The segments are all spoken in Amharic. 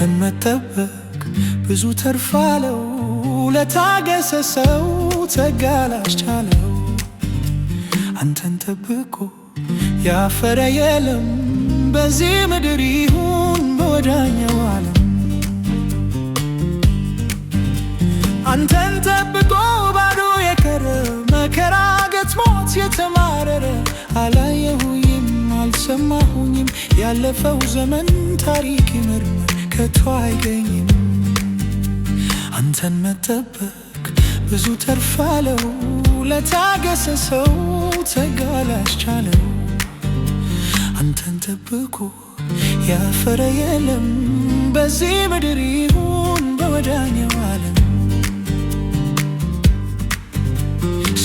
አንተን መጠበቅ ብዙ ተርፋለው ለታገሰ ሰው ጸጋ ላስቻለው አንተን ጠብቆ ያፈረ የለም በዚህ ምድር ይሁን በወዳኛው ዓለም አንተን ጠብቆ ባዶ የቀረ መከራ ገጥሞት የተማረረ አላየሁኝም አልሰማሁኝም ያለፈው ዘመን ታሪክ ይመርመር ከቶ አይገኝም አንተን መጠበቅ ብዙ ተርፋለው ለታገሰ ሰው ጸጋ ላስቻለው አንተን ጠብቆ ያፈረ የለም በዚህ ምድር ይሁን በወዳኛው ዓለም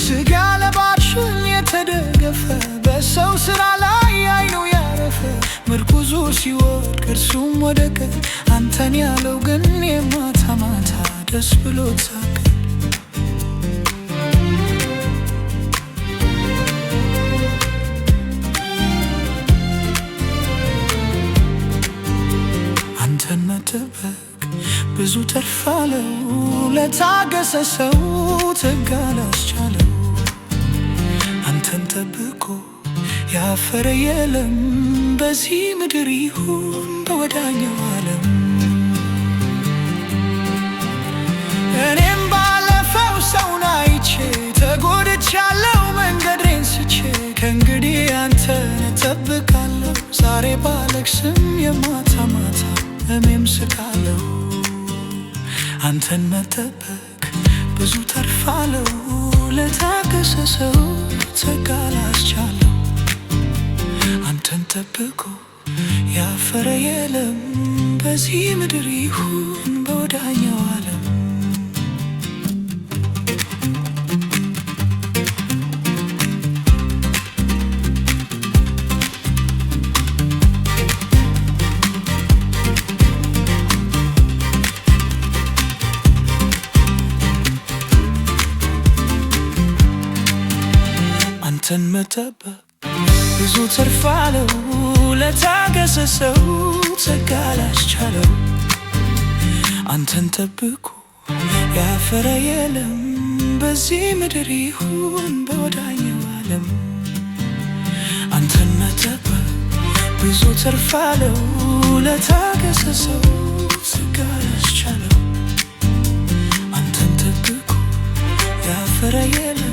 ስጋ ለባሽን የተደገፈ በሰው ሥራ ላይ አይኑ ያረፈ ምርኩዙ ሲወድቅ እርሱም ወደቀ አንተን ያለው ግን የማታ ማታ ደስ ብሎት ሳቀ አንተን መጠበቅ ብዙ ተርፋለው ለታገሰ ሰው ጸጋ ላስቻለው አንተን ጠብቆ ያፈረ የለም በዚህ ምድር ይሁን በወዳኛው ዓለም እኔም ባለፈው ሰውን አይቼ ተጎድቻለው መንገዴን ስቼ ከእንግዲህ አንተን እጠብቃለሁ ዛሬ ባለቅስም የማታ ማታ እኔም ስቃለሁ አንተን መጠበቅ ብዙ ተርፋለው ለታገሰ ሰው ጸጋ ላስቻለው አንተን ጠብቆ ያፈረ የለም በዚህ ምድር ይሁን በወዳኛው ዓለም አንተን መጠበቅ ብዙ ተርፋለው ለታገሰ ሰው ጸጋ ላስቻለው አንተን ጠብቆ ያፈረ የለም በዚህ ምድር ይሁን በወዳኛው ዓለም አንተን መጠበቅ ብዙ ተርፋለው ለታገሰ ሰው ጸጋ ላስቻለው አንተን ጠብቆ ያፈረ የለም